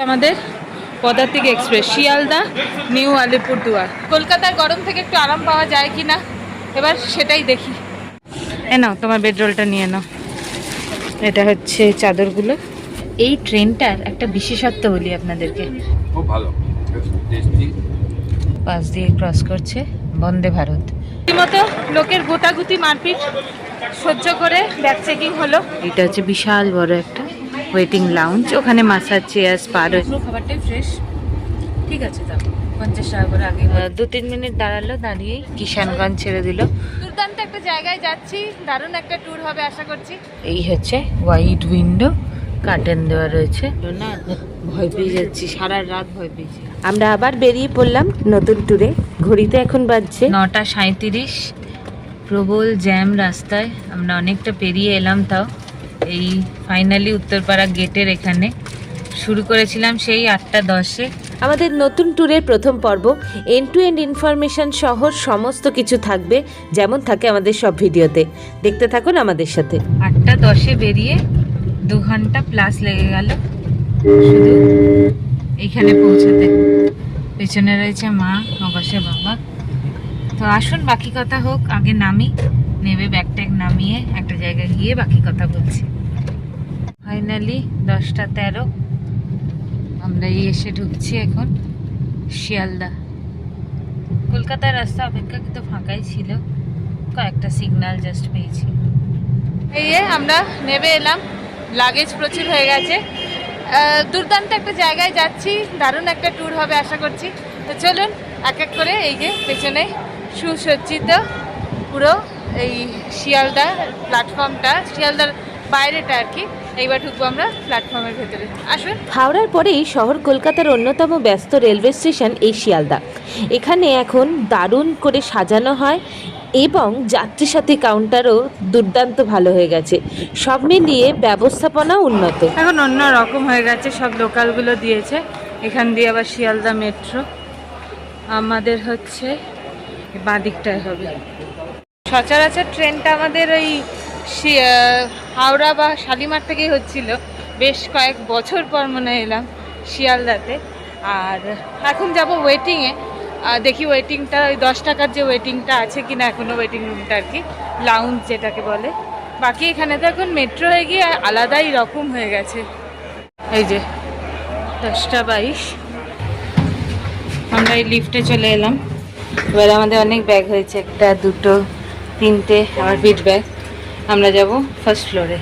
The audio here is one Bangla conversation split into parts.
আমাদের পদাতিক এক্সপ্রেস শিয়ালদা নিউ আলিপুরদুয়ার। কলকাতার গরম থেকে একটু আরাম পাওয়া যায় কি না এবার সেটাই দেখি। নাও তোমার বেডরোলটা নিয়ে নাও। এটা হচ্ছে চাদরগুলো। এই ট্রেনটার একটা বিশেষত্ব বলি আপনাদেরকে, খুব ভালো টেস্টি। পাশ দিয়ে ক্রস করছে বন্দে ভারত। রীতিমতো লোকের গোটাগুটি মারপিট সহ্য করে ব্যাগ চেকিং হলো। এটা হচ্ছে বিশাল বড় একটা ওয়েটিং লাউঞ্জ, ওখানে মাসাজ চেয়ার স্পা রয়েছে। পুরো খাবারটাই ফ্রেশ। ঠিক আছে, দাও 50 টাকা করে। আগে 2-3 মিনিট দাঁড়ালো, দাঁড়িয়েই কিষানগঞ্জ ছেড়ে দিল। দুর্দান্ত একটা জায়গায় যাচ্ছি, দারুণ একটা ট্যুর হবে আশা করছি। এই হচ্ছে হোয়াইট উইন্ডো, কার্টেন দেওয়া রয়েছে না। ভয় পেয়ে যাচ্ছি, সারা রাত ভয় পেয়েছি। আমরা আবার বেরিয়ে পড়লাম নতুন ট্যুরে। ঘড়িতে এখন বাজছে 9:37। প্রবল জ্যাম রাস্তায়, আমরা অনেকটা পেরিয়ে এলাম। তাও এই ফাইনালি উত্তরপাড়া গেটের এখানে শুরু করেছিলাম সেই 8:10-এ। আমাদের নতুন ট্যুরের প্রথম পর্ব। এন্ড টু এন্ড ইনফরমেশন সহ সমস্ত কিছু থাকবে, যেমন থাকে আমাদের সব ভিডিওতে। দেখতে থাকুন আমাদের সাথে। 8:10-এ বেরিয়ে 2 ঘন্টা প্লাস লেগে গেল শুধু এইখানে পৌঁছাতে। পেছনে রয়েছে মা, অবশ্যই বাবা। তো আসুন বাকি কথা হোক, আগে নামি, নেবে ব্যাগ ট্যাগ নামিয়ে একটা জায়গায় গিয়ে বাকি কথা বলছি। ফাইনালি 10:13 আমরা এসে ঢুকছি এখন শিয়ালদা। কলকাতার রাস্তা অপেক্ষাকৃত ফাঁকাই ছিল, কয়েকটা সিগন্যাল জাস্ট পেয়েছি। এই আমরা নেমে এলাম, লাগেজ প্রচুর হয়ে গেছে। দুর্দান্ত একটা জায়গায় যাচ্ছি, দারুণ একটা ট্যুর হবে আশা করছি। তো চলুন এক এক করে, এই যে পেছনে সুসজ্জিত পুরো এই শিয়ালদা প্ল্যাটফর্মটা, শিয়ালদার বাইরেটা আর কি। এইবার ঢুকবো আমরা প্ল্যাটফর্মের ভেতরে, আসুন। হাওড়ার পরেই শহর কলকাতার অন্যতম ব্যস্ত রেলওয়ে স্টেশন এই শিয়ালদা। এখানে এখন দারুণ করে সাজানো হয় এবং যাত্রী সাথী কাউন্টারও দুর্দান্ত ভালো হয়ে গেছে। সব মিলিয়ে ব্যবস্থাপনা উন্নত। এখন অন্য রকম হয়ে গেছে, সব লোকালগুলো দিয়েছে। এখান দিয়ে আবার শিয়ালদা মেট্রো। আমাদের হচ্ছে বাঁ দিকটায় হবে। সচরাচর ট্রেনটা আমাদের ওই হাওড়া বা শালিমার থেকেই হচ্ছিল। বেশ কয়েক বছর পর মনে এলাম শিয়ালদাতে। আর এখন যাব ওয়েটিংয়ে, দেখি ওয়েটিংটা ওই 10 টাকার যে ওয়েটিংটা আছে কিনা এখনও, ওয়েটিং রুমটা আর কি, লাউঞ্জ যেটাকে বলে। বাকি এখানে তো এখন মেট্রো হয়ে গিয়ে আলাদাই রকম হয়ে গেছে। এই যে 10:22 আমরা এই লিফটে চলে এলাম। এবার আমাদের অনেক ব্যাগ হয়েছে, 1, 2, 3 আমার বিট ব্যাগ। আমরা যাব ফার্স্ট ফ্লোরে।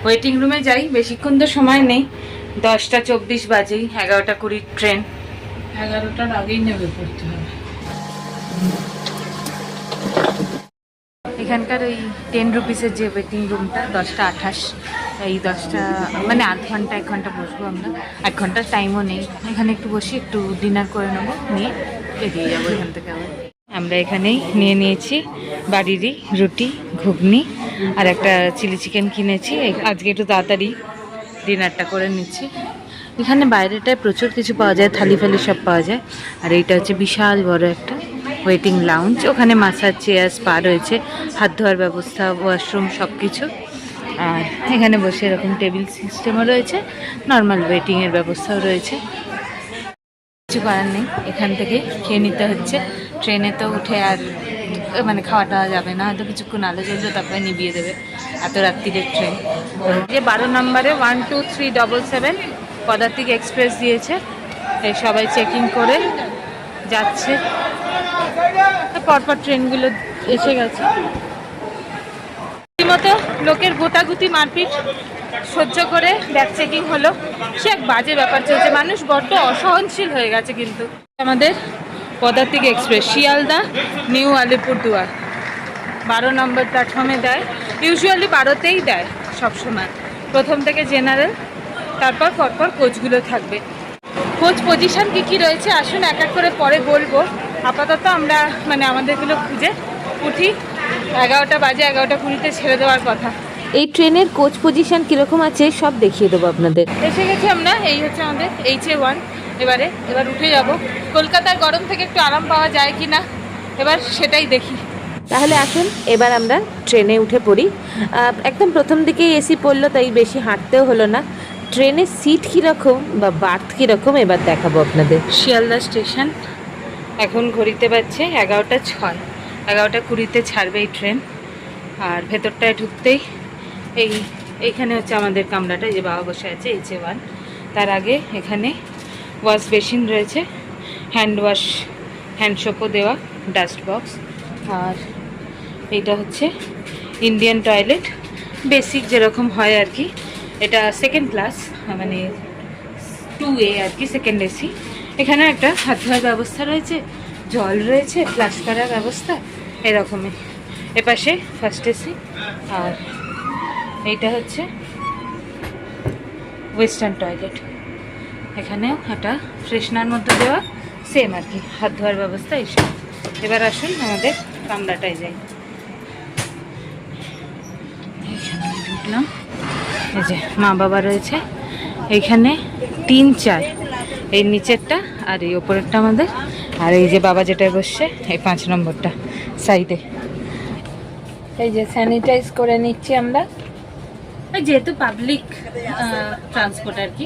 ওয়েটিং রুমে যাই, বেশিক্ষণ তো সময় নেই। 10:24 বাজেই, 11:20 ট্রেন। 11টার আগেই নেমে পড়তে হবে। এখানকার ওই 10 রুপিসের যে ওয়েটিং রুমটা, 10:28। এই 10টা মানে আধ ঘন্টা 1 ঘন্টা বসবো আমরা। 1 ঘন্টার টাইমও নেই, এখানে একটু বসি, একটু ডিনার করে নেবো, নিয়ে বেরিয়ে যাবো এখান থেকে আবার। আমরা এখানেই নিয়ে নিয়েছি বাড়িরই রুটি, ঘুগনি আর একটা চিলি চিকেন কিনেছি। আজকে একটু তাড়াতাড়ি ডিনারটা করে নিচ্ছি। এখানে বাইরেটায় প্রচুর কিছু পাওয়া যায়, থালি ফালি সব পাওয়া যায়। আর এইটা হচ্ছে বিশাল বড় একটা ওয়েটিং লাউঞ্জ, ওখানে মাসাজ চেয়ার স্পা রয়েছে, হাত ধোয়ার ব্যবস্থা, ওয়াশরুম সব কিছু। আর এখানে বসে এরকম টেবিল সিস্টেমও রয়েছে, নর্মাল ওয়েটিংয়ের ব্যবস্থাও রয়েছে। কিছু করার নেই, এখান থেকে খেয়ে নিতে হচ্ছে। ট্রেনে তো উঠে আর মানে খাওয়া টাওয়া যাবে না, হয়তো কিছুক্ষণ আলো জ্বলবে, তারপরে নিভিয়ে দেবে, এত রাত্রিরের ট্রেন। যে 12 নম্বরে 12377 পদাতিক এক্সপ্রেস দিয়েছে। এই সবাই চেকিং করে যাচ্ছে, পরপর ট্রেনগুলো এসে গেছে। রীতিমতো লোকের গোটাগুটি মারপিট সহ্য করে ব্যাগ চেকিং হলো। সে এক বাজে ব্যাপার চলছে, মানুষ বড্ড অসহনশীল হয়ে গেছে। কিন্তু আমাদের পদাতিক এক্সপ্রেস শিয়ালদা নিউ আলিপুরদুয়ার 12 নম্বর প্ল্যাটফর্মে দেয়। ইউজুয়ালি 12তেই দেয় সবসময়। প্রথম থেকে জেনারেল, তারপর পরপর কোচগুলো থাকবে। কোচ পজিশন কী রয়েছে আসুন এক এক করে পরে বলবো। আপাতত আমরা মানে আমাদেরগুলো খুঁজে উঠি। 11টা বাজে, 11:20 ছেড়ে দেওয়ার কথা। এই ট্রেনের কোচ পজিশন কীরকম আছে সব দেখিয়ে দেবো আপনাদের। এসে গেছি আমরা, এই হচ্ছে আমাদের HA1। এবার উঠে যাব। কলকাতার গরম থেকে একটু আরাম পাওয়া যায় কি না এবার সেটাই দেখি। তাহলে আসুন এবার আমরা ট্রেনে উঠে পড়ি। একদম প্রথম দিকে এসি পড়লো, তাই বেশি হাঁটতেও হলো না। ট্রেনের সিট কীরকম বা বার্থ কীরকম এবার দেখাবো আপনাদের। শিয়ালদা স্টেশন, এখন ঘড়িতে বাজছে 11:06, 11:20 ছাড়বে এই ট্রেন। আর ভেতরটায় ঢুকতেই এইখানে হচ্ছে আমাদের কামরাটা, এই যে বাবা বসে আছে HA1। তার আগে এখানে ওয়াশ বেসিন রয়েছে, হ্যান্ড সোপও দেওয়া, ডাস্ট বক্স। আর এইটা হচ্ছে ইন্ডিয়ান টয়লেট, বেসিক যেরকম হয় আর কি। এটা সেকেন্ড ক্লাস, মানে 2A আর কি, সেকেন্ড AC। এখানে একটা হাত ধোয়ার ব্যবস্থা রয়েছে, জল রয়েছে, ফ্লাশ করার ব্যবস্থা এরকমই। এপাশে ফার্স্ট AC। আর এইটা হচ্ছে ওয়েস্টার্ন টয়লেট, এখানেও একটা ফ্রেশনার মধ্যে দেওয়া, সেম আর কি, হাত ধোয়ার ব্যবস্থা এইসব। এবার আসুন আমাদের কামরাটায় যাই। এইখানে ঢুকলাম, এই যে মা বাবা রয়েছে এইখানে 3, 4, এই নিচেরটা আর এই ওপরেরটা আমাদের। আর এই যে বাবা যেটায় বসছে এই 5 নম্বরটা সাইডে। এই যে স্যানিটাইজ করে নিচ্ছি আমরা, যেহেতু পাবলিক ট্রান্সপোর্ট আর কি,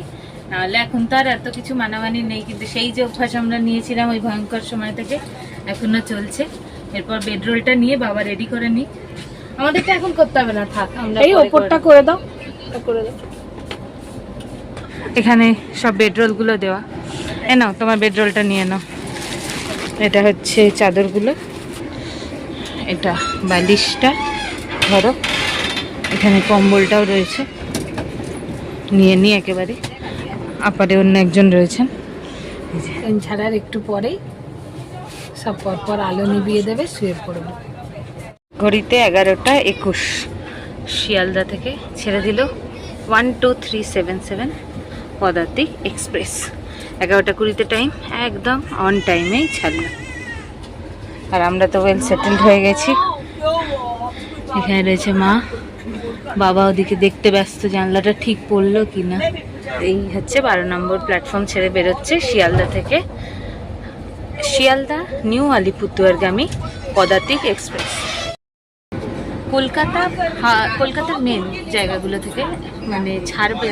নাহলে এখন তো আর এত কিছু মানামানি নেই। কিন্তু সেই যে অভ্যাস আমরা নিয়েছিলাম ওই ভয়ঙ্কর সময় থেকে এখনো চলছে। এরপর বেডরোলটা নিয়ে বাবা রেডি করে নিই, আমাদেরটা এখন করতে হবে না, থাক আমরা এই ওপরটা করে দাও, করে দাও। এখানে সব বেডরোলগুলো দেওয়া, এ নাও তোমার বেডরোলটা নিয়ে নাও। এটা হচ্ছে চাদরগুলো, এটা বালিশটা ধরো, এখানে কম্বলটাও রয়েছে, নিয়ে নিয়ে একেবারে। আপারে অন্য একজন রয়েছেন, ছাড়ার একটু পরেই সব পরপর আলো নিভিয়ে দেবে, শুয়ে পড়ব। ঘড়িতে 11:21, শিয়ালদা থেকে ছেড়ে দিল 12377 পদাতিক এক্সপ্রেস। 11:20 টাইম, একদম অন টাইমেই ছাড়লো। আর আমরা তো ওয়েল সেটেলড হয়ে গেছি। এখানে রয়েছে মা, বাবা ওদিকে দেখতে ব্যস্ত জানলাটা ঠিক পড়লো কিনা। এই হচ্ছে 12 নম্বর প্ল্যাটফর্ম ছেড়ে বেরোচ্ছে শিয়ালদা থেকে, শিয়ালদা নিউ আলিপুরদুয়ারগামী পদাতিক এক্সপ্রেস। কলকাতার মেন জায়গাগুলো থেকে মানে ছাড়বে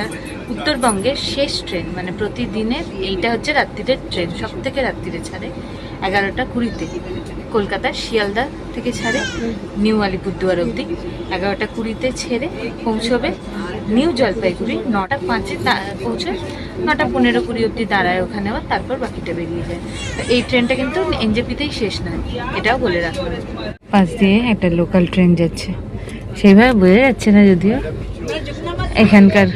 উত্তরবঙ্গের শেষ ট্রেন, মানে প্রতিদিনের এইটা হচ্ছে রাত্রিরের ট্রেন, সব থেকে রাত্রিরে ছাড়ে 11:20 কলকাতার শিয়ালদা থেকে ছাড়ে নিউ আলিপুরদুয়ার অবধি। 11:20 ছেড়ে পৌঁছবে নিউ জলপাইগুড়ি, 9:05 পৌঁছে 9:15-20 অবধি দাঁড়ায় ওখানে, আবার তারপর বাকিটা বেরিয়ে যায়। তো এই ট্রেনটা কিন্তু NJP-তেই শেষ নয়, এটাও বলে রাখলাম। পাশ দিয়ে একটা লোকাল ট্রেন যাচ্ছে, সেইভাবে বোঝা যাচ্ছে না যদিও। এখানকার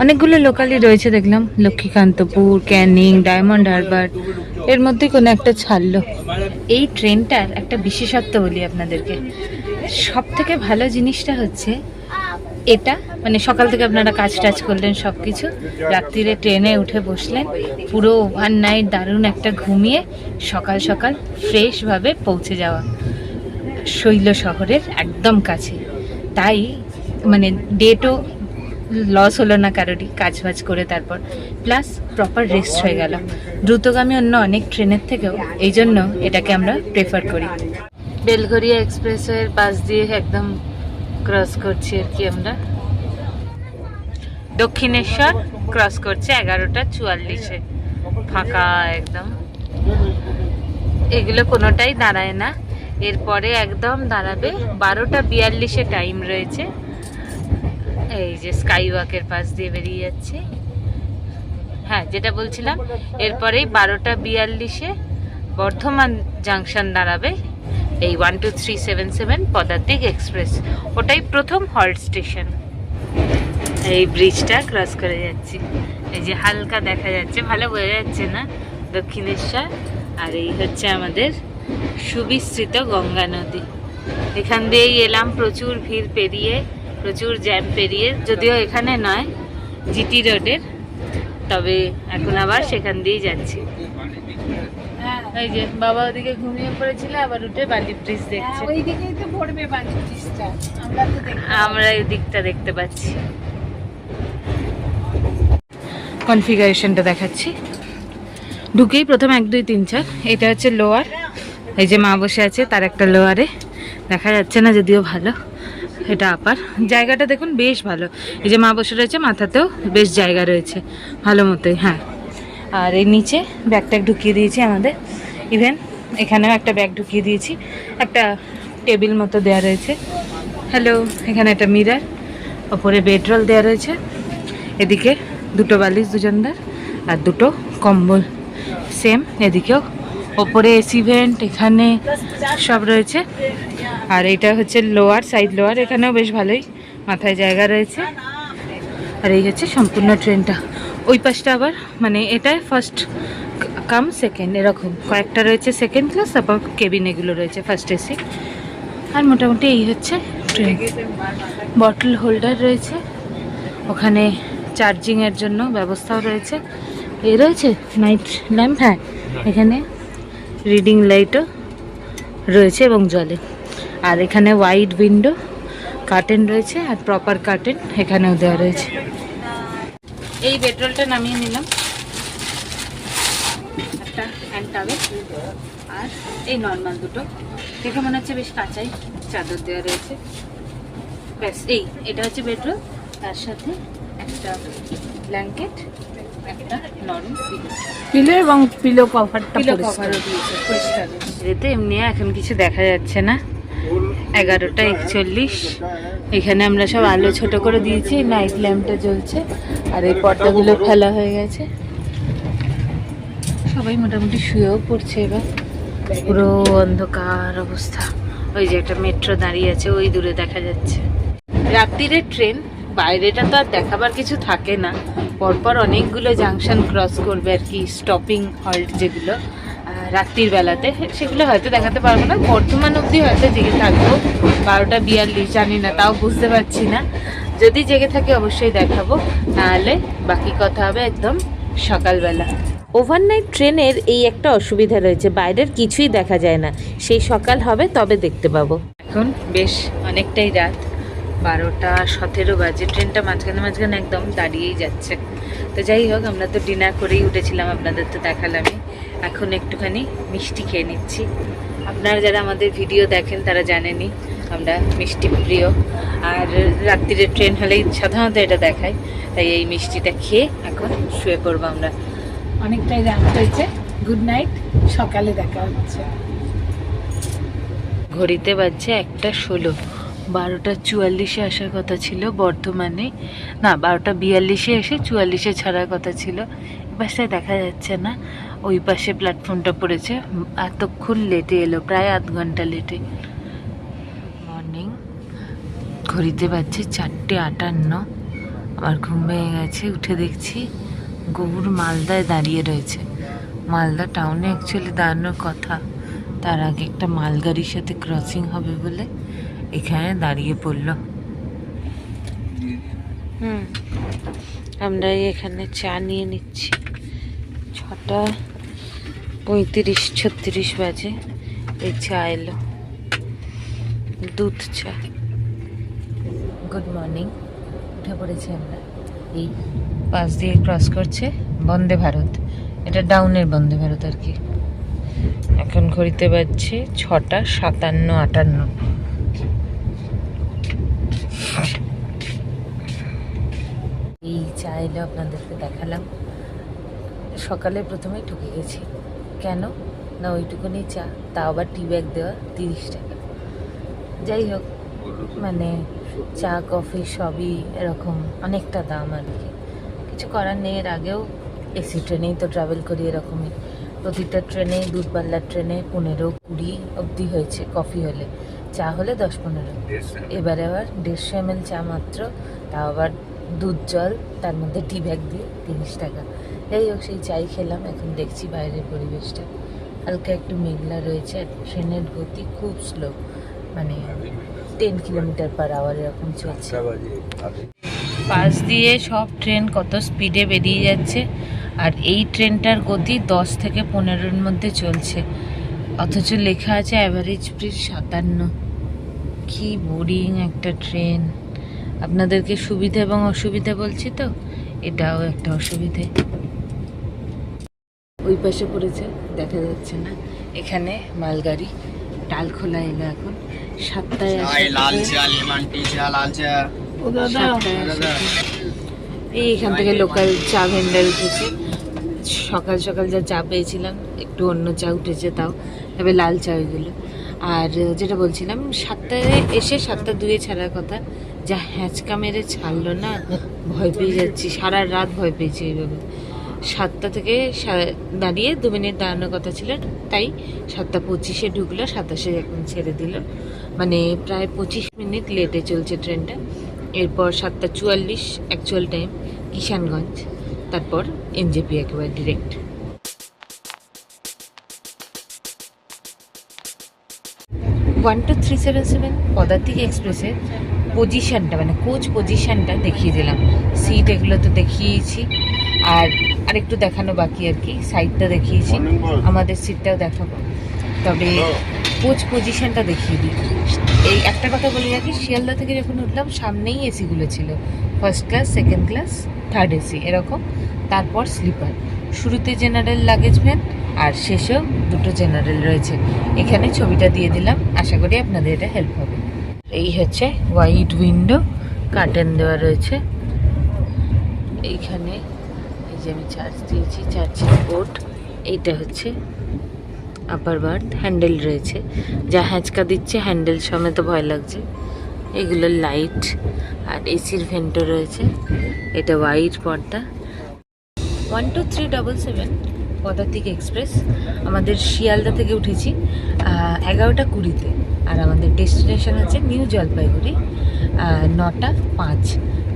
অনেকগুলো লোকালই রয়েছে দেখলাম, লক্ষ্মীকান্তপুর, ক্যানিং, ডায়মন্ড হারবার, এর মধ্যে কোনো একটা ছাড়লো। এই ট্রেনটার একটা বিশেষত্ব বলি আপনাদেরকে, সব থেকে ভালো জিনিসটা হচ্ছে এটা, মানে সকাল থেকে আপনারা কাজ টাজ করলেন সব কিছু, রাত্রিরে ট্রেনে উঠে বসলেন, পুরো ওভারনাইট দারুণ একটা ঘুমিয়ে সকাল সকাল ফ্রেশভাবে পৌঁছে যাওয়া শৈল শহরের একদম কাছে। তাই মানে ডেটও লস হলো না কারোরই, কাজবাজ করে তারপর, প্লাস প্রপার রেস্ট হয়ে গেল দ্রুতগামী অন্য অনেক ট্রেনের থেকেও। এই জন্য এটাকে আমরা প্রেফার করি। বেলঘরিয়া এক্সপ্রেসওয়ের পাশ দিয়ে একদম ক্রস করছি আর কি আমরা, দক্ষিণেশ্বর ক্রস করছে 11:44, ফাঁকা একদম। এগুলো কোনোটাই দাঁড়ায় না, এরপরে একদম দাঁড়াবে 12:42 টাইম রয়েছে। এই যে স্কাই ওয়াকের পাশ দিয়ে বেরিয়ে যাচ্ছে, হ্যাঁ যেটা বলছিলাম, এরপরেই 12:42 বর্ধমান জাংশন দাঁড়াবে এই 12377 পদাতিক এক্সপ্রেস, ওটাই প্রথম হল্ট স্টেশন। এই ব্রিজটা ক্রস করে যাচ্ছি, এই যে হালকা দেখা যাচ্ছে, ভালো বোঝা যাচ্ছে না, দক্ষিণেশ্বর। আর এই হচ্ছে আমাদের সুবিস্তৃত গঙ্গা নদী। এখান দিয়েই এলাম, প্রচুর ভিড় পেরিয়ে, প্রচুর জ্যাম পেরিয়ে, যদিও এখানে নয় জিটি রোডের, তবে এখন আবার সেখান দিয়েই যাচ্ছি। এই যে বাবা ওদিকে ঘুমিয়ে পড়েছিল, আবার উঠে বালি ব্রিজ দেখছে, আমরা এই দিকটা দেখতে পাচ্ছি। কনফিগারেশনটা দেখাচ্ছি, ঢুকেই প্রথম 1 2 3 4, এটা হচ্ছে লোয়ার, এই যে মা বসে আছে তার একটা লোয়ারে, দেখা যাচ্ছে না যদিও ভালো। এটা আপার জায়গাটা দেখুন বেশ ভালো। এই যে মা বসে রয়েছে, মাথাতেও বেশ জায়গা রয়েছে ভালো মতোই। হ্যাঁ, আর এই নিচে ব্যাগ ট্যাগ ঢুকিয়ে দিয়েছি আমাদের, ইভেন এখানেও একটা ব্যাগ ঢুকিয়ে দিয়েছি, একটা টেবিল মতো দেওয়া রয়েছে। হ্যালো, এখানে একটা মিরার, ওপরে বেডরোল দেওয়া রয়েছে, এদিকে দুটো বালিশ দুজনদার আর দুটো কম্বল সেম, এদিকেও ওপরে এসি ভেন্ট, এখানে সব রয়েছে। আর এইটা হচ্ছে লোয়ার, সাইড লোয়ার, এখানেও বেশ ভালোই মাথায় জায়গা রয়েছে। আর এই হচ্ছে সম্পূর্ণ ট্রেনটা। ওই পাশটা আবার মানে এটাই ফার্স্ট কাম সেকেন্ড, এরকম কয়েকটা রয়েছে সেকেন্ড ক্লাস, তারপর কেবিন এগুলো রয়েছে ফার্স্ট এসি। আর মোটামুটি এই হচ্ছে ট্রেন। বটল হোল্ডার রয়েছে, ওখানে চার্জিংয়ের জন্য ব্যবস্থাও রয়েছে। এই রয়েছে নাইট ল্যাম্প, হ্যাঁ এখানে রিডিং লাইটও রয়েছে এবং জলে। আর এখানে ওয়াইড উইন্ডো, কার্টেন রয়েছে, আর প্রপার কার্টেন এখানেও দেওয়া রয়েছে। এই পেট্রোলটা নামিয়ে নিলাম, একটা হ্যান্ড টাওয়েল আর এই নর্মাল দুটো, দেখে মনে হচ্ছে বেশ কাঁচাই, চাদর দেওয়া রয়েছে। ব্যাস এটা হচ্ছে বেডরুম, তার সাথে একটা ব্ল্যাঙ্কেট, একটা নরম পিলো এবং পিলো কভারটা পিলো কভারও দিয়েছে পরিষ্কার। এতে এমনি এখন কিছু দেখা যাচ্ছে না। 11:41। এখানে আমরা সব আলো ছোট করে দিয়েছি, নাইট ল্যাম্পটা জ্বলছে, আর এই পর্দাগুলো ফেলা হয়ে গেছে। সবাই মোটামুটি শুয়েও পড়ছে এবার, পুরো অন্ধকার অবস্থা। ওই যে একটা মেট্রো দাঁড়িয়ে আছে, ওই দূরে দেখা যাচ্ছে। রাত্রিরের ট্রেন, বাইরেটা তো আর দেখাবার কিছু থাকে না, পরপর অনেকগুলো জাংশন ক্রস করবে আর কি, স্টপিং হল্ট যেগুলো রাত্রির বেলাতে, সেগুলো হয়তো দেখাতে পারবো না। বর্ধমান অবধি হয়তো জেগে থাকবো, 12:42, জানি না, তাও বুঝতে পারছি না। যদি জেগে থাকে অবশ্যই দেখাবো, নাহলে বাকি কথা হবে একদম সকালবেলা। ওভারনাইট ট্রেনের এই একটা অসুবিধা রয়েছে, বাইরের কিছুই দেখা যায় না। সেই সকাল হবে তবে দেখতে পাবো। এখন বেশ অনেকটাই রাত, 12:17 বাজে। ট্রেনটা মাঝখানে মাঝখানে একদম দাঁড়িয়েই যাচ্ছে। তো যাই হোক, আমরা তো ডিনার করেই উঠেছিলাম, আপনাদের তো দেখালামই। এখন একটুখানি মিষ্টি খেয়ে নিচ্ছি। আপনারা যারা আমাদের ভিডিও দেখেন তারা জানেনই আমরা মিষ্টি প্রিয়, আর রাত্রিরের ট্রেন হলেই সাধারণত এটা দেখায়, তাই এই মিষ্টিটা খেয়ে এখন শুয়ে পড়বো আমরা। অনেকটাই রাত হয়েছে, গুড নাইট, সকালে দেখা হচ্ছে। ঘড়িতে বাজছে 1:16। 12:44 আসার কথা ছিল বর্ধমানে, না 12:42 এসে 44 ছাড়ার কথা ছিল। বাসটায় দেখা যাচ্ছে না, ওই পাশে প্ল্যাটফর্মটা পড়েছে। এতক্ষণ লেটে এলো, প্রায় আধ ঘন্টা লেটে। মর্নিং, ঘড়িতে বাজছে 4:58। আমার ঘুম ভেঙে গেছে, উঠে দেখছি গৌর মালদায় দাঁড়িয়ে রয়েছে। মালদা টাউনে অ্যাকচুয়ালি দাঁড়ানোর কথা, তার আগে একটা মালগাড়ির সাথে ক্রসিং হবে বলে এখানে দাঁড়িয়ে পড়লো। আমরা এখানে চা নিয়ে নিচ্ছি। 6:35-36 বাজে এই চা এলো, দুধ চা। গুড মর্নিং, উঠে পড়েছি আমরা। এই পাশ দিয়ে ক্রস করছে বন্দে ভারত, এটা ডাউনের বন্দে ভারত আর কি। এখন ঘড়িতে বাজছে 6:57-58। এই চা এলো, আপনাদেরকে দেখালাম। সকালে প্রথমেই ঠকে গেছি, কেন না ওইটুকুনি চা, তাও আবার টি ব্যাগ দেওয়া, 30 টাকা। যাই হোক, মানে চা কফি সবই এরকম অনেকটা দাম আর কি, কিছু করার নেই। এর আগেও এসি ট্রেনেই তো ট্রাভেল করি এরকমই, প্রতিটা ট্রেনে, দূরপাল্লার ট্রেনে 15-20 অবধি হয়েছে কফি হলে, চা হলে 10-15। এবারে আবার 150 ml চা মাত্র, তাও আবার দুধ জল, তার মধ্যে টি ব্যাগ দিয়ে 30 টাকা। যাই হোক, সেই চাই খেলাম। এখন দেখছি বাইরের পরিবেশটা হালকা একটু মেঘলা রয়েছে, আর ট্রেনের গতি খুব স্লো, মানে 10 কিলোমিটার/আওয়ার এরকম চলছে। পাশ দিয়ে সব ট্রেন কত স্পিডে বেরিয়ে যাচ্ছে, আর এই ট্রেনটার গতি 10 থেকে 15-র মধ্যে চলছে, অথচ লেখা আছে অ্যাভারেজ স্পিড 57। কি বোরিং একটা ট্রেন। আপনাদেরকে সুবিধা এবং অসুবিধা বলছি তো, এটাও একটা অসুবিধে। ওই পাশে পড়েছে, দেখা যাচ্ছে না। এখানে মালগাড়ি, ডাল খোলা এলো এখন 7টায় লাল চা লেমন টি চা লাল চা ও দাদা এইখান থেকে লোকাল চা ভেন্ডার উঠেছে। সকাল সকাল যা চা পেয়েছিলাম একটু অন্য চা উঠেছে, তাও তবে লাল চা ওইগুলো। আর যেটা বলছিলাম 7টায় এসে 7:02 ছাড়ার কথা, যা হ্যাঁচকা মেরে ছাড়লো না, ভয় পেয়ে যাচ্ছি, সারা রাত ভয় পেয়েছি এইভাবে। 7টা থেকে দাঁড়িয়ে 2 মিনিট দাঁড়ানোর কথা ছিল, তাই 7:25-এ ঢুকলো, 27-এ এখন ছেড়ে দিল, মানে প্রায় 25 মিনিট লেটে চলছে ট্রেনটা। এরপর 7:44 অ্যাকচুয়াল টাইম কিষানগঞ্জ, তারপর এনজেপি একেবারে ডিরেক্ট। ওয়ান টু 377 পদাতিক এক্সপ্রেসের পজিশানটা, মানে কোচ পজিশানটা দেখিয়ে দিলাম। সিট এগুলো তো দেখিয়েছি, আর আরেকটু দেখানো বাকি আর কি। সাইডটা দেখিয়েছি, আমাদের সিটটাও দেখাবো, তবে কোচ পজিশানটা দেখিয়ে দিই। এই একটা কথা বলে রাখি, শিয়ালদা থেকে যখন উঠলাম সামনেই এসিগুলো ছিল, first class, second class, third AC এরকম, তারপর স্লিপার। শুরুতে জেনারেল লাগেজ ভ্যান আর শেষেও 2টো জেনারেল রয়েছে। এখানে ছবিটা দিয়ে দিলাম, আশা করি আপনাদের এটা হেল্প হবে। এই হচ্ছে হোয়াইট উইন্ডো, কার্টেন দেওয়া রয়েছে এইখানে। এই যে আমি চার্জ দিয়েছি, চার্জিং পোর্ট। এইটা হচ্ছে আপার বার্থ, হ্যান্ডেল রয়েছে, যা হ্যাঁচকা দিচ্ছে হ্যান্ডেল সমেত ভয় লাগছে। এগুলো লাইট, আর এসির ভেন্টও রয়েছে। এটা হোয়াইট পর্দা। 12377 পদাতিক এক্সপ্রেস। আমাদের শিয়ালদা থেকে উঠেছি 11:20-তে, আর আমাদের ডেস্টিনেশন হচ্ছে নিউ জলপাইগুড়ি 9:05।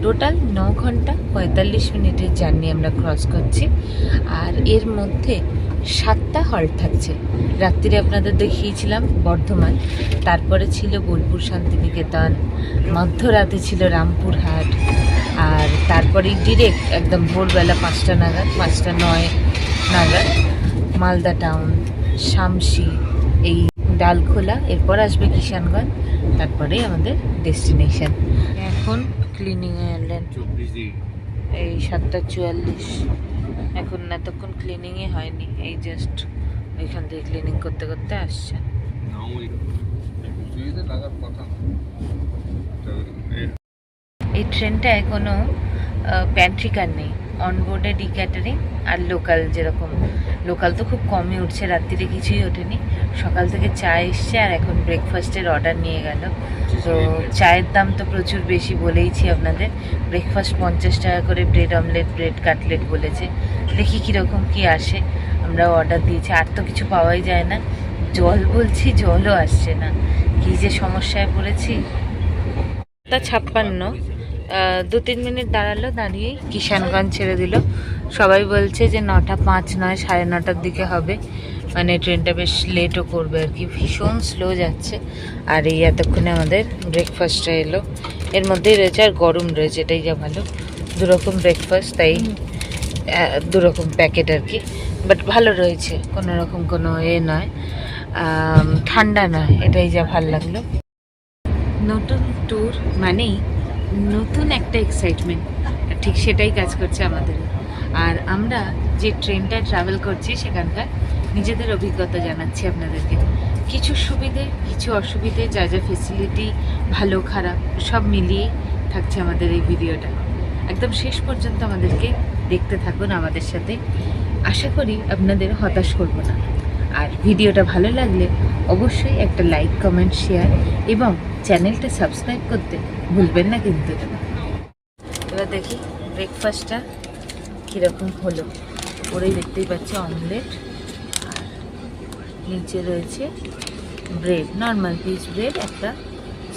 টোটাল 9 ঘন্টা 45 মিনিটের জার্নি আমরা ক্রস করছি, আর এর মধ্যে 7টা হল্ট থাকছে। রাত্রিরে আপনাদের দেখিয়েছিলাম বর্ধমান, তারপরে ছিল বোলপুর শান্তিনিকেতন, মধ্যরাতে ছিল রামপুরহাট, আর তারপরে ডিরেক্ট একদম ভোরবেলা 5টা নাগাদ, 5:09 নাগাদ মালদা টাউন, শামসি, এই ডালখোলা, এরপর আসবে কিষানগঞ্জ, তারপরেই আমাদের ডেস্টিনেশন। এখন ক্লিনিংয়ে এলেন, এই 7:44। এখন এতক্ষণ ক্লিনিংই হয়নি, এই জাস্ট ওইখান থেকে ক্লিনিং করতে করতে আসছে। এই ট্রেনটায় কোনো প্যান্ট্রি কার নেই, অনবোর্ডে ডিক্যাটারিং আর লোকাল, যেরকম লোকাল তো খুব কমই উঠছে, রাত্রিরে কিছুই ওঠেনি। সকাল থেকে চা এসছে, আর এখন ব্রেকফাস্টের অর্ডার নিয়ে গেল। তো চায়ের দাম তো প্রচুর বেশি বলেইছি আপনাদের। ব্রেকফাস্ট 50 টাকা করে, ব্রেড অমলেট, ব্রেড কাটলেট বলেছে। দেখি কীরকম কী আসে, আমরাও অর্ডার দিয়েছি। আর তো কিছু পাওয়াই যায় না, জল বলছি জলও আসছে না, কী যে সমস্যায় পড়েছি। 56 2-3 মিনিট দাঁড়ালো, দাঁড়িয়েই কিষানগঞ্জ ছেড়ে দিল। সবাই বলছে যে 9:05 নয় 9:30টার দিকে হবে, মানে ট্রেনটা বেশ লেটও করবে আর কি, ভীষণ স্লো যাচ্ছে। আর এই এতক্ষণে আমাদের ব্রেকফাস্টটা এলো, এর মধ্যেই রয়েছে, আর গরম রয়েছে, এটাই যা ভালো। 2 রকম ব্রেকফাস্ট, তাই 2 রকম প্যাকেট আর কি, বাট ভালো রয়েছে, কোনো রকম কোনো নয়, ঠান্ডা নয়, এটাই যা ভালো লাগলো। নতুন ট্যুর মানেই নতুন একটা এক্সাইটমেন্ট, ঠিক সেটাই কাজ করছে আমাদের। আর আমরা যে ট্রেনটা ট্রাভেল করছি সেখানকার নিজেদের অভিজ্ঞতা জানাচ্ছি আপনাদেরকে। কিছু সুবিধে, কিছু অসুবিধে, যা যা ফেসিলিটি ভালো খারাপ সব মিলিয়ে থাকছে আমাদের এই ভিডিওটা। একদম শেষ পর্যন্ত আমাদেরকে দেখতে থাকুন আমাদের সাথে, আশা করি আপনাদের হতাশ করব না। আর ভিডিওটা ভালো লাগলে অবশ্যই একটা লাইক, কমেন্ট, শেয়ার এবং চ্যানেলটা সাবস্ক্রাইব করতে ভুলবেন না কিন্তু। এবার দেখি ব্রেকফাস্টটা কীরকম হলো। ওরাই দেখতেই পাচ্ছে অমলেট, আর নিচে রয়েছে ব্রেড, নর্মাল পিস ব্রেড, একটা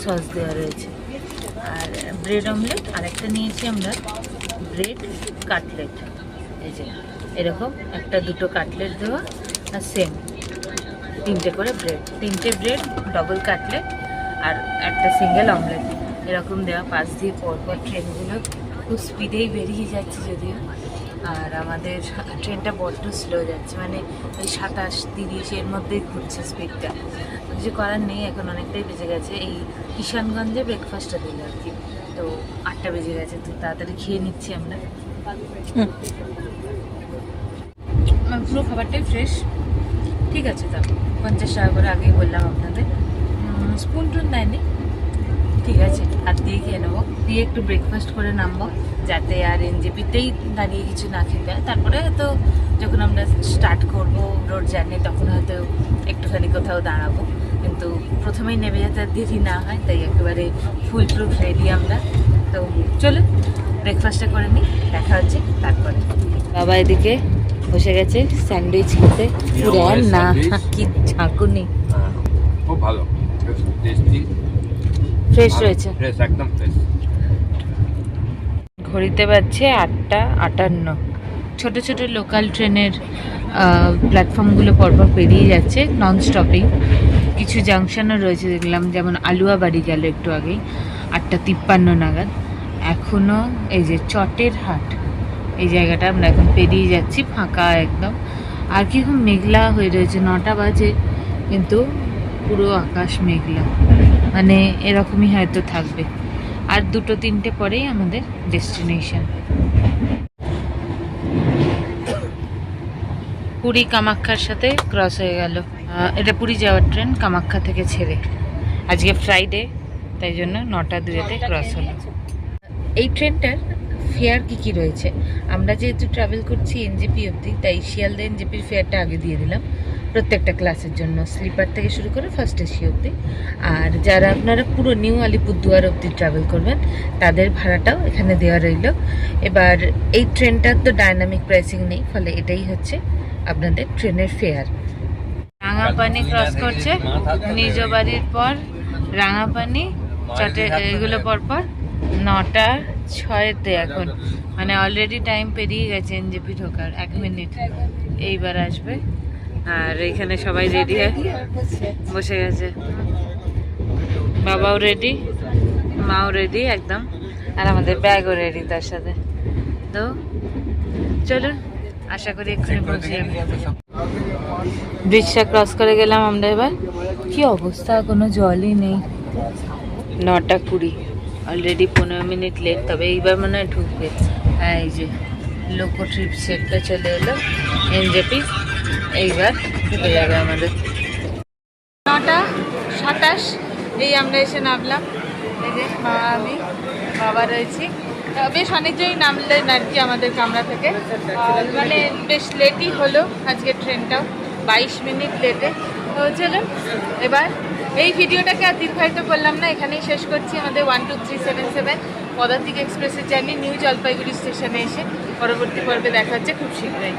সস দেওয়া রয়েছে, আর ব্রেড অমলেট। আর একটা নিয়েছি আমরা ব্রেড কাটলেট, এই যে এরকম 1-2 কাটলেট দেওয়া, আর সেম 3টে করে ব্রেড, 3টে ব্রেড, ডবল কাটলেট আর একটা সিঙ্গেল অমলেট এরকম দেওয়া। পাশ দিয়ে পরপর ট্রেনগুলো খুব স্পিডেই বেরিয়ে যাচ্ছে যদিও, আর আমাদের ট্রেনটা বড্ড স্লো যাচ্ছে, মানে ওই 27-30 এর মধ্যেই ঘুরছে স্পিডটা। কিছু করার নেই, এখন অনেকটাই বেজে গেছে। এই কিষানগঞ্জে ব্রেকফাস্টটা দিল আর কি, তো 8টা বেজে গেছে, তো তাড়াতাড়ি খেয়ে নিচ্ছি আমরা। পুরো খাবারটাই ফ্রেশ, ঠিক আছে, দাম 50 টাকা করে আগেই বললাম আপনাদের। স্পুন টুন দেয়নি, ঠিক আছে, হাত দিয়ে খেয়ে নেবো, দিয়ে একটু ব্রেকফাস্ট করে নামবো, যাতে আর এনজেপিতেই দাঁড়িয়ে কিছু না খেতে হয়। তারপরে হয়তো যখন আমরা স্টার্ট করবো রোড জার্নি তখন হয়তো একটুখানি কোথাও দাঁড়াবো, কিন্তু প্রথমেই নেমে যেতে আর দেরি না হয়, তাই একেবারে ফুল প্রুফ রেডি আমরা। তো চলো ব্রেকফাস্টটা করে নিই, দেখা হচ্ছে তারপরে। বাবা এদিকে বসে গেছে স্যান্ডউইচ খেতে, পুরেন না কি ঝাঁকুনি, খুব ভালো, টেস্টি, ফ্রেশ রয়েছে। ফ্রেশ, একদম ফ্রেশ। ঘড়িতে বাজছে 8:58। ছোট ছোট লোকাল ট্রেনের প্ল্যাটফর্মগুলো পরপর পেরিয়ে যাচ্ছে নন স্টপিং। কিছু জাংশনও রয়েছে দেখলাম, যেমন আলুয়াবাড়ি গেল একটু আগেই 8:53 নাগাদ। এখনও এই যে চটের হাট, এই জায়গাটা আমরা এখন পেরিয়ে যাচ্ছি, ফাঁকা একদম। আর কি খুব মেঘলা হয়ে রয়েছে, 9টা বাজে কিন্তু পুরো আকাশ মেঘলা, মানে এরকমই হয়তো থাকবে। আর 2-3টে পরেই আমাদের ডেস্টিনেশন। পুরী কামাখ্যার সাথে ক্রস হয়ে গেল। এটা পুরী যাওয়ার ট্রেন, কামাখ্যা থেকে ছেড়ে। আজকে ফ্রাইডে, তাই জন্য 9:02-তে ক্রস হলো। এই ট্রেনটার ফেয়ার কি রয়েছে, আমরা যেহেতু ট্রাভেল করছি এনজেপি অবধি, তাই শিয়ালদা এনজেপির ফেয়ারটা আগে দিয়ে দিলাম প্রত্যেকটা ক্লাসের জন্য, স্লিপার থেকে শুরু করে ফার্স্ট এসি অবধি। আর যারা আপনারা পুরো নিউ আলিপুরদুয়ার অবধি ট্রাভেল করবেন তাদের ভাড়াটাও এখানে দেওয়া রইল। এবার এই ট্রেনটার তো ডায়নামিক প্রাইসিং নেই, ফলে এটাই হচ্ছে আপনাদের ট্রেনের ফেয়ার। রাঙাপানি ক্রস করছে নিজ বাড়ির পর, রাঙাপানি চটে এগুলো পরপর 9:06 এখন, মানে অলরেডি টাইম পেরিয়ে গেছে এনজেপি ঢোকার, 1 মিনিট এইবার আসবে। আর এখানে সবাই রেডি হয়ে বসে গেছে, বাবাও রেডি, মাও রেডি একদম, আর আমাদের ব্যাগও রেডি তার সাথে। তো চলুন, আশা করি এক্ষুনি পৌঁছে যাবে। ব্রিজটা ক্রস করে গেলাম আমরা এবার। কি অবস্থা, কোনো জলই নেই। 9:20, অলরেডি 15 মিনিট লেট, তবে এইবার মনে হয় ঢুকবে। হ্যাঁ, এই যে লোকো ট্রিপ সেটটা চলে এলো এনজেপি, এইবার ঢুকে যাবে আমাদের। 9:27, এই আমরা এসে নামলাম। এই যে মা, আমি, বাবা রয়েছি। বেশ অনেকজনই নামলেন আর কি আমাদের কামরা থেকে, মানে বেশ লেটই হলো আজকের ট্রেনটাও, 22 মিনিট লেটে। তো চলুন এবার এই ভিডিওটাকে আর দীর্ঘায়িত করলাম না, এখানেই শেষ করছি। আমাদের 12377 পদাতিক এক্সপ্রেসের জার্নি নিউ জলপাইগুড়ি স্টেশনে এসে পরবর্তী পর্বে দেখা হচ্ছে খুব শীঘ্রই।